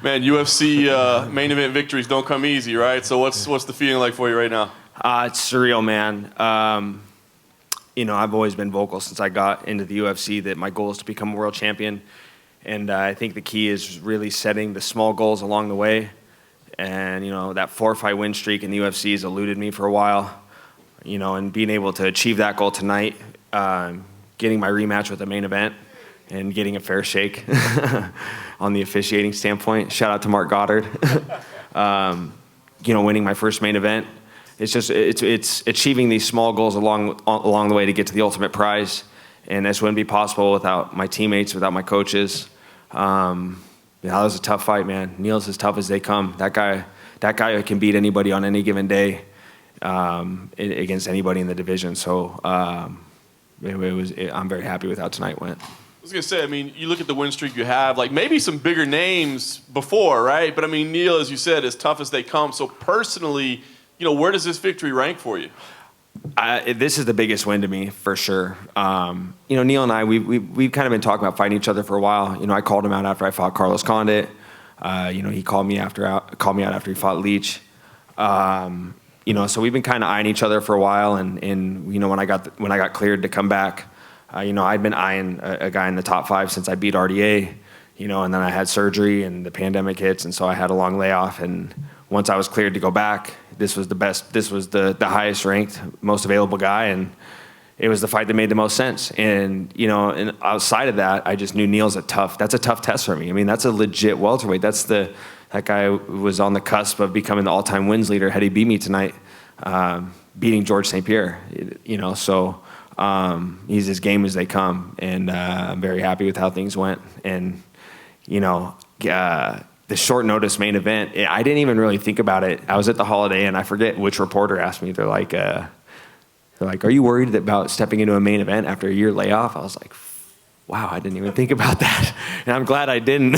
Man, UFC main event victories don't come easy, right? So what's the feeling like for you right now? It's surreal, man. I've always been vocal since I got into the UFC that my goal is to become a world champion. And I think the key is really setting the small goals along the way. And, that 4-fight win streak in the UFC has eluded me for a while. And being able to achieve that goal tonight, getting my rematch with the main event, and getting a fair shake on the officiating standpoint. Shout out to Mark Goddard. Winning my first main event. It's achieving these small goals along the way to get to the ultimate prize. And this wouldn't be possible without my teammates, without my coaches. That was a tough fight, man. Neil's as tough as they come. That guy can beat anybody on any given day against anybody in the division. So I'm very happy with how tonight went. I was going to say, you look at the win streak you have, like maybe some bigger names before, right? But Neil, as you said, as tough as they come. So personally, where does this victory rank for you? This is the biggest win to me, for sure. Neil and I, we've kind of been talking about fighting each other for a while. I called him out after I fought Carlos Condit. He called me out after he fought Leach. So we've been kind of eyeing each other for a while. And when I got cleared to come back, I'd been eyeing a guy in the top 5 since I beat RDA, and then I had surgery and the pandemic hits, and so I had a long layoff. And once I was cleared to go back, this was the best. This was the highest ranked, most available guy, and it was the fight that made the most sense. And and outside of that, I just knew Neil's that's a tough test for me. That's a legit welterweight. That guy was on the cusp of becoming the all-time wins leader had he beat me tonight, beating George St. Pierre. So. He's as game as they come, and I'm very happy with how things went. And the short notice main event, I didn't even really think about it. I was at the Holiday, and I forget which reporter asked me. They're like, "Are you worried about stepping into a main event after a year layoff?" I was like, "Wow, I didn't even think about that," and I'm glad I didn't.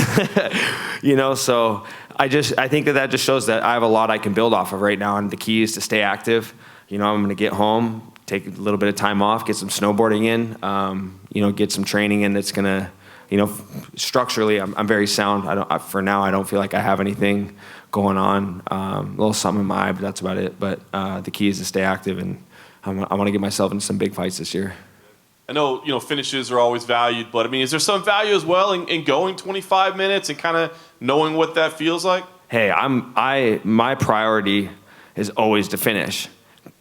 So I think that just shows that I have a lot I can build off of right now, and the key is to stay active. I'm going to get home, take a little bit of time off, get some snowboarding in, get some training in that's going to, structurally, I'm very sound. For now, I don't feel like I have anything going on. A little something in my eye, but that's about it. But the key is to stay active, and I want to get myself into some big fights this year. I know, finishes are always valued, but is there some value as well in going 25 minutes and kind of knowing what that feels like? Hey, my priority is always to finish.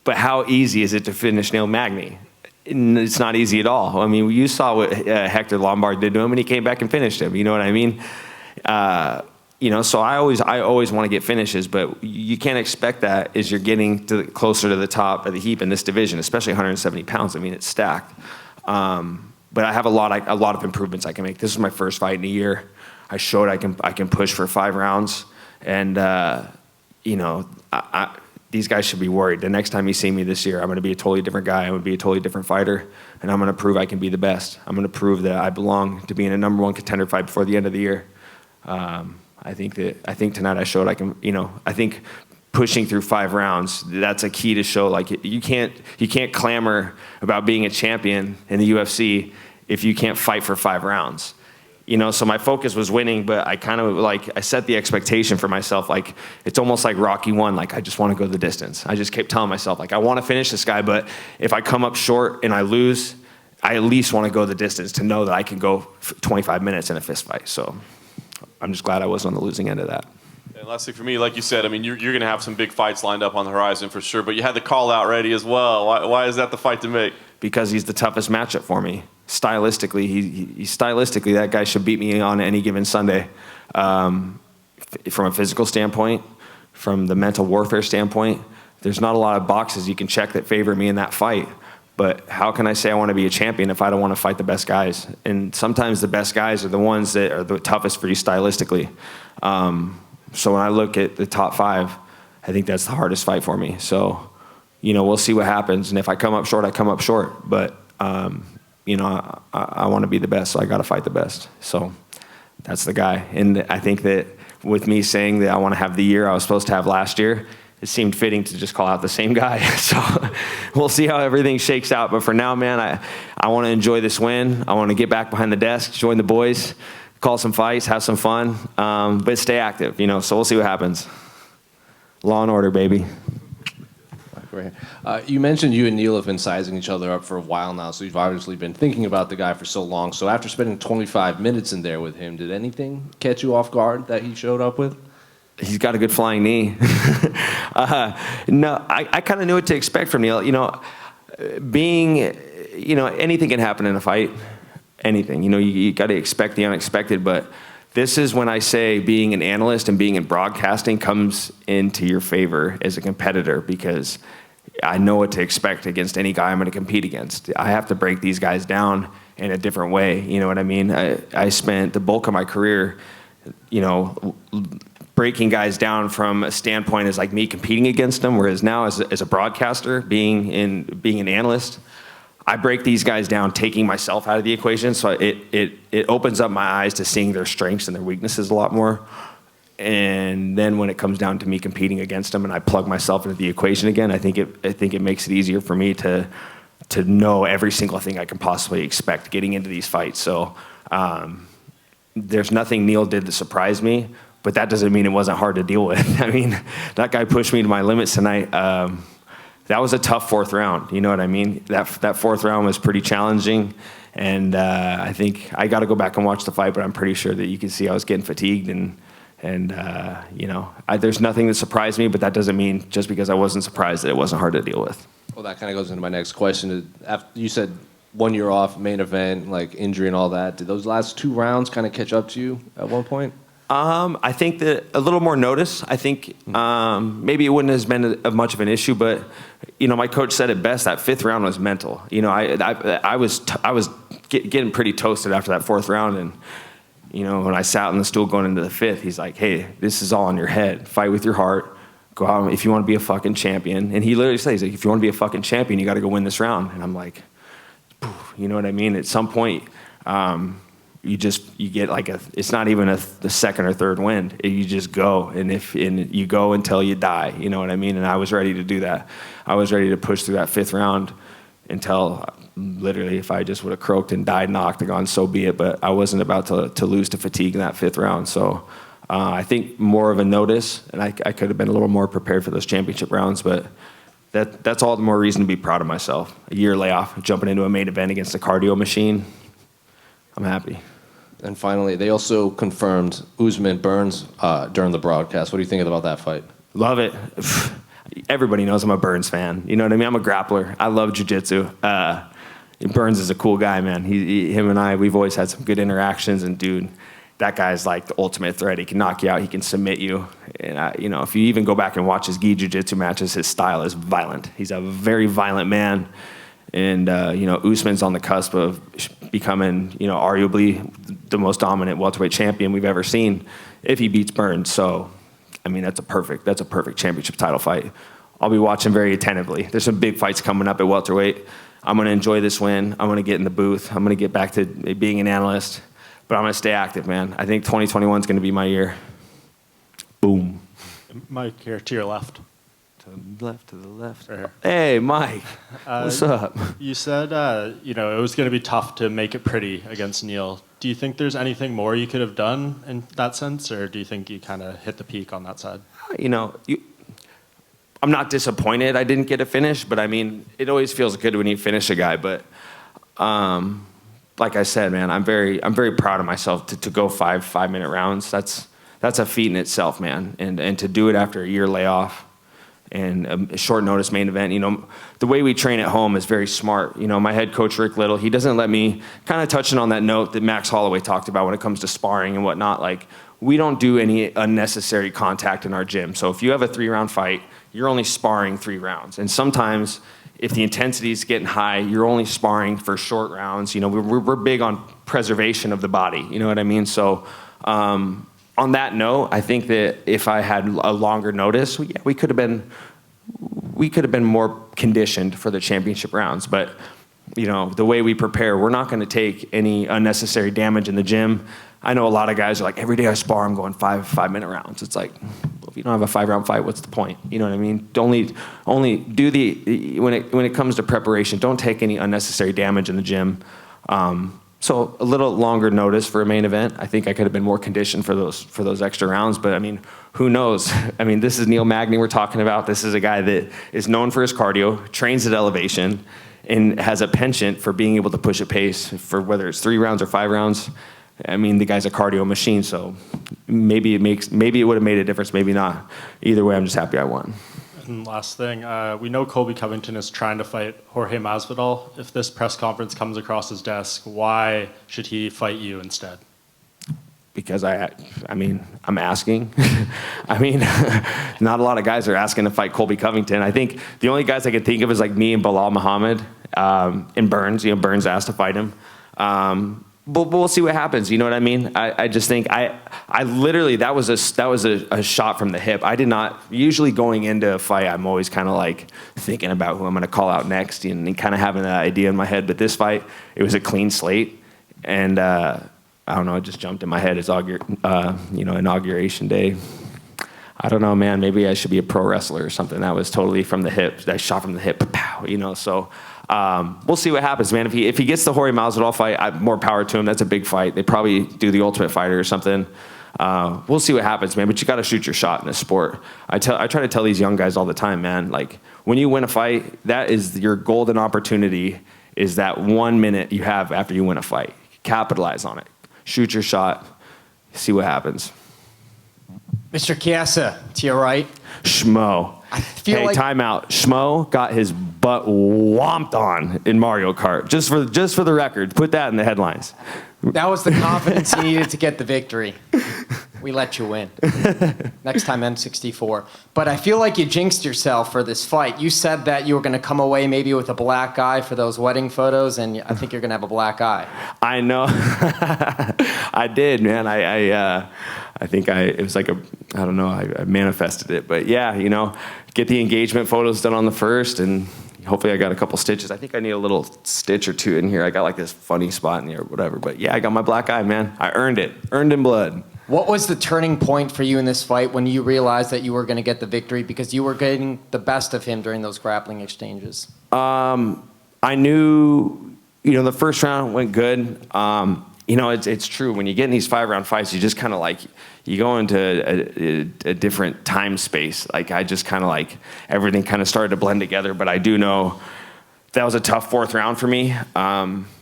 But how easy is it to finish Neil Magny? It's not easy at all. You saw what Hector Lombard did to him, and he came back and finished him. You know what I mean? So I always want to get finishes, but you can't expect that as you're getting closer to the top of the heap in this division, especially 170 pounds. It's stacked. But I have a lot of improvements I can make. This is my first fight in a year. I showed I can push for 5 rounds, and these guys should be worried. The next time you see me this year, I'm going to be a totally different guy. I'm going to be a totally different fighter, and I'm going to prove I can be the best. I'm going to prove that I belong to being a number 1 contender fight before the end of the year. I think tonight I showed I can. I think pushing through 5 rounds, that's a key to show. Like you can't clamor about being a champion in the UFC if you can't fight for 5 rounds. So my focus was winning, but I set the expectation for myself. Like, it's almost like Rocky 1. Like, I just want to go the distance. I just kept telling myself, like, I want to finish this guy, but if I come up short and I lose, I at least want to go the distance to know that I can go 25 minutes in a fist fight. So I'm just glad I wasn't on the losing end of that. And lastly, for me, like you said, you're going to have some big fights lined up on the horizon for sure, but you had the call out ready as well. Why is that the fight to make? Because he's the toughest matchup for me. Stylistically, that guy should beat me on any given Sunday. From a physical standpoint, from the mental warfare standpoint, there's not a lot of boxes you can check that favor me in that fight. But how can I say I want to be a champion if I don't want to fight the best guys? And sometimes the best guys are the ones that are the toughest for you stylistically. So when I look at the top 5, I think that's the hardest fight for me. So, we'll see what happens. And if I come up short, I come up short. But I want to be the best, so I got to fight the best. So that's the guy. And I think that with me saying that I want to have the year I was supposed to have last year, it seemed fitting to just call out the same guy. So we'll see how everything shakes out. But for now, man, I want to enjoy this win. I want to get back behind the desk, join the boys, call some fights, have some fun, but stay active, so we'll see what happens. Law and order, baby. Great. You mentioned you and Neil have been sizing each other up for a while now, so you've obviously been thinking about the guy for so long. So after spending 25 minutes in there with him, did anything catch you off guard that he showed up with? He's got a good flying knee. No, I kind of knew what to expect from Neil. Anything can happen in a fight. Anything. You got to expect the unexpected. But this is when I say being an analyst and being in broadcasting comes into your favor as a competitor, because I know what to expect against any guy I'm going to compete against. I have to break these guys down in a different way. You know what I mean? I spent the bulk of my career, breaking guys down from a standpoint as like me competing against them, whereas now as a broadcaster, being an analyst, I break these guys down, taking myself out of the equation. So it opens up my eyes to seeing their strengths and their weaknesses a lot more. And then when it comes down to me competing against them and I plug myself into the equation again, I think it makes it easier for me to know every single thing I can possibly expect getting into these fights. So there's nothing Neil did to surprise me, but that doesn't mean it wasn't hard to deal with. I mean, that guy pushed me to my limits tonight. That was a tough fourth round. You know what I mean? That fourth round was pretty challenging. And I think I got to go back and watch the fight, but I'm pretty sure that you can see I was getting fatigued. There's nothing that surprised me, but that doesn't mean just because I wasn't surprised that it wasn't hard to deal with. Well, that kind of goes into my next question. After you said 1 year off, main event, like injury and all that, did those last 2 rounds kind of catch up to you at one point? I think that a little more notice. I think maybe it wouldn't have been much of an issue, but my coach said it best. That 5th round was mental. I was getting pretty toasted after that 4th round, and when I sat on the stool going into the 5th, he's like, "Hey, this is all in your head. Fight with your heart. Go out if you want to be a fucking champion." And he literally says, "If you want to be a fucking champion, you got to go win this round." And I'm like, you know what I mean? At some point. You get like it's not even the second or third wind. You just go, and you go until you die. You know what I mean? And I was ready to do that. I was ready to push through that 5th round until literally, if I just would have croaked and died in the octagon, so be it. But I wasn't about to lose to fatigue in that 5th round. So I think more of a notice, and I could have been a little more prepared for those championship rounds. But that's all the more reason to be proud of myself. A year layoff, jumping into a main event against a cardio machine. I'm happy. And finally, they also confirmed Usman Burns during the broadcast. What do you think about that fight? Love it. Everybody knows I'm a Burns fan. You know what I mean? I'm a grappler. I love jiu-jitsu. Burns is a cool guy, man. Him and I, we've always had some good interactions. And, dude, that guy's like the ultimate threat. He can knock you out. He can submit you. And, if you even go back and watch his gi jiu-jitsu matches, his style is violent. He's a very violent man. And, Usman's on the cusp of becoming, arguably the most dominant welterweight champion we've ever seen if he beats Burns. So, that's a perfect championship title fight. I'll be watching very attentively. There's some big fights coming up at welterweight. I'm going to enjoy this win. I'm going to get in the booth. I'm going to get back to being an analyst. But I'm going to stay active, man. I think 2021 is going to be my year. Boom. Mike, here to your left. To the left. Right here. Hey, Mike. What's up? You said, it was going to be tough to make it pretty against Neil. Do you think there's anything more you could have done in that sense, or do you think you kind of hit the peak on that side? I'm not disappointed I didn't get a finish, but it always feels good when you finish a guy. But like I said, man, I'm very proud of myself to go 5-minute rounds. That's a feat in itself, man. And to do it after a year layoff. And a short notice main event, the way we train at home is very smart. My head coach, Rick Little, he doesn't let me, kind of touching on that note that Max Holloway talked about when it comes to sparring and whatnot, like we don't do any unnecessary contact in our gym. So if you have a 3-round fight, you're only sparring 3 rounds. And sometimes if the intensity is getting high, you're only sparring for short rounds. We're big on preservation of the body. You know what I mean? So, on that note, I think that if I had a longer notice, we could have been more conditioned for the championship rounds. But the way we prepare, we're not going to take any unnecessary damage in the gym. I know a lot of guys are like, every day I spar, I'm going 5-minute rounds. It's like, well, if you don't have a 5-round fight, what's the point? You know what I mean? Only do when it comes to preparation, don't take any unnecessary damage in the gym. So a little longer notice for a main event. I think I could have been more conditioned for those extra rounds. But I mean, who knows? I mean, this is Neil Magny we're talking about. This is a guy that is known for his cardio, trains at elevation, and has a penchant for being able to push a pace for whether it's 3 rounds or 5 rounds. I mean, the guy's a cardio machine, so maybe it would have made a difference, maybe not. Either way, I'm just happy I won. And last thing, we know Colby Covington is trying to fight Jorge Masvidal. If this press conference comes across his desk, why should he fight you instead? Because I mean, I'm asking. I mean, not a lot of guys are asking to fight Colby Covington. I think the only guys I can think of is like me and Bilal Muhammad and Burns. You know, Burns asked to fight him. But we'll see what happens. You know what I mean? I just think I literally that was a shot from the hip. I did not usually going into a fight. I'm always kind of like thinking about who I'm going to call out next and kind of having that idea in my head. But this fight, it was a clean slate, and I don't know. It just jumped in my head. It's inauguration day. I don't know, man. Maybe I should be a pro wrestler or something. That was totally from the hip. That shot from the hip. Pow, you know. So. We'll see what happens, man. If he gets the Jorge Masvidal fight, more power to him. That's a big fight. They probably do the Ultimate Fighter or something. We'll see what happens, man. But you got to shoot your shot in this sport. I try to tell these young guys all the time, man. Like when you win a fight, that is your golden opportunity. Is that 1 minute you have after you win a fight? Capitalize on it. Shoot your shot. See what happens. Mr. Chiesa, to your right. Schmo. Hey, timeout. Schmo got his butt whomped on in Mario Kart. Just for the record, put that in the headlines. That was the confidence you needed to get the victory. We let you win. Next time, N64. But I feel like you jinxed yourself for this fight. You said that you were going to come away maybe with a black eye for those wedding photos, and I think you're going to have a black eye. I know. I did, man. I think it was like I don't know, I manifested it. But yeah, you know, get the engagement photos done on the first, and hopefully I got a couple stitches. I think I need a little stitch or two in here. I got like this funny spot in here or whatever. But yeah, I got my black eye, man. I earned it. Earned in blood. What was the turning point for you in this fight when you realized that you were going to get the victory because you were getting the best of him during those grappling exchanges? I knew, you know, the first round went good. You know, it's true. When you get in these 5-round fights, you just kind of like, you go into a different time space. Like I just kind of like, everything kind of started to blend together. But I do know that was a tough 4th round for me.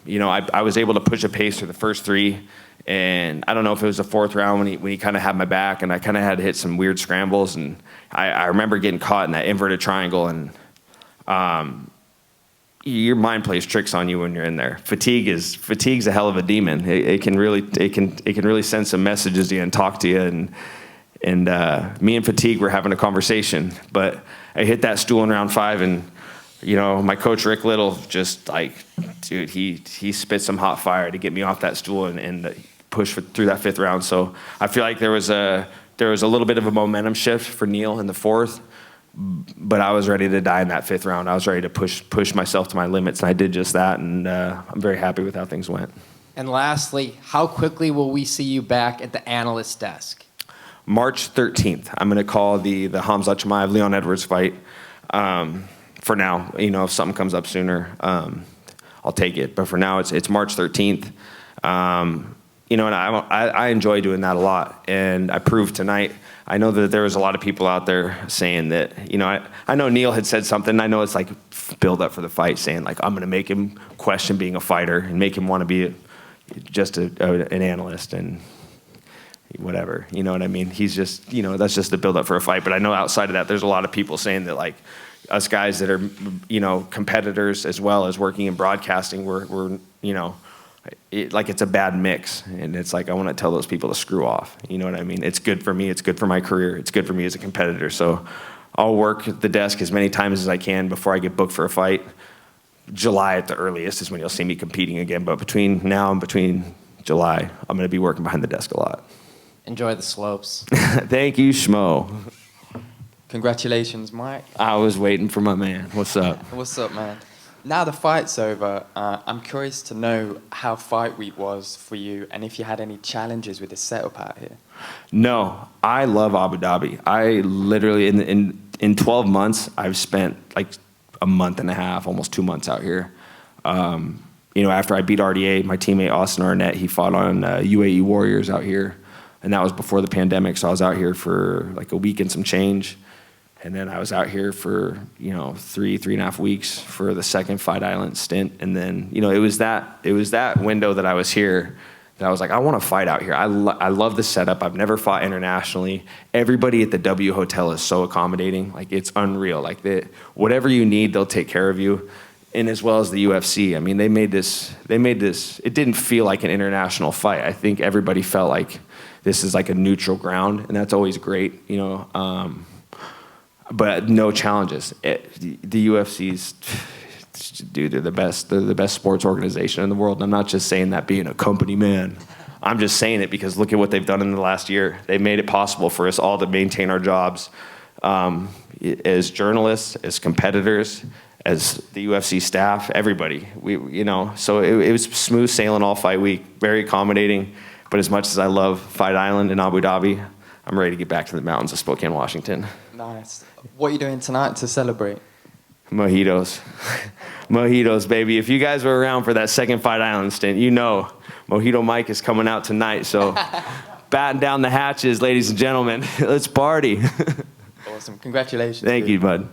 You know, I was able to push a pace through the first 3. And I don't know if it was the 4th round when he kind of had my back, and I kind of had to hit some weird scrambles. And I remember getting caught in that inverted triangle, and your mind plays tricks on you when you're in there. Fatigue's a hell of a demon. It can really send some messages to you and talk to you. And me and Fatigue were having a conversation, but I hit that stool in round 5, and you know, my coach Rick Little just like, dude, he spit some hot fire to get me off that stool and push through that 5th round. So I feel like there was a little bit of a momentum shift for Neil in the 4th, but I was ready to die in that 5th round. I was ready to push myself to my limits, and I did just that. And I'm very happy with how things went. And lastly, how quickly will we see you back at the analyst desk? March 13th. I'm going to call the Hamza Chimaev Leon Edwards fight. For now, you know, if something comes up sooner, I'll take it. But for now, it's March 13th. You know, and I enjoy doing that a lot. And I proved tonight. I know that there was a lot of people out there saying that, you know, I know Neil had said something. I know it's like build up for the fight, saying like, I'm going to make him question being a fighter and make him want to be just an analyst and whatever. You know what I mean? He's just, you know, that's just the build up for a fight. But I know outside of that, there's a lot of people saying that like, us guys that are, you know, competitors as well as working in broadcasting, we're you know, it's a bad mix. And it's like, I want to tell those people to screw off. You know what I mean? It's good for me. It's good for my career. It's good for me as a competitor. So I'll work the desk as many times as I can before I get booked for a fight. July at the earliest is when you'll see me competing again. But between now and between July, I'm going to be working behind the desk a lot. Enjoy the slopes. Thank you, Schmo. Congratulations, Mike. I was waiting for my man. What's up? What's up, man? Now the fight's over, I'm curious to know how fight week was for you and if you had any challenges with the setup out here. No, I love Abu Dhabi. I literally, in 12 months, I've spent like a month and a half, almost 2 months out here. after I beat RDA, my teammate Austin Arnett, he fought on UAE Warriors out here. And that was before the pandemic, so I was out here for like a week and some change. And then I was out here for, 3.5 weeks for the second Fight Island stint. And then, it was that window that I was here that I was like, I want to fight out here. I love the setup. I've never fought internationally. Everybody at the W Hotel is so accommodating. Like, it's unreal. Like, whatever you need, they'll take care of you. And as well as the UFC. I mean, they made this, it didn't feel like an international fight. I think everybody felt like this is like a neutral ground, and that's always great, but no challenges. The UFC's, dude, they're the best. They're the best sports organization in the world. And I'm not just saying that being a company man. I'm just saying it because look at what they've done in the last year. They've made it possible for us all to maintain our jobs as journalists, as competitors, as the UFC staff, everybody. So it was smooth sailing all fight week, very accommodating. But as much as I love Fight Island in Abu Dhabi, I'm ready to get back to the mountains of Spokane, Washington. Nice. What are you doing tonight to celebrate? Mojitos. Mojitos, baby. If you guys were around for that second Fight Island stint, Mojito Mike is coming out tonight. So batten down the hatches, ladies and gentlemen. Let's party. Awesome. Congratulations. Thank you, bud.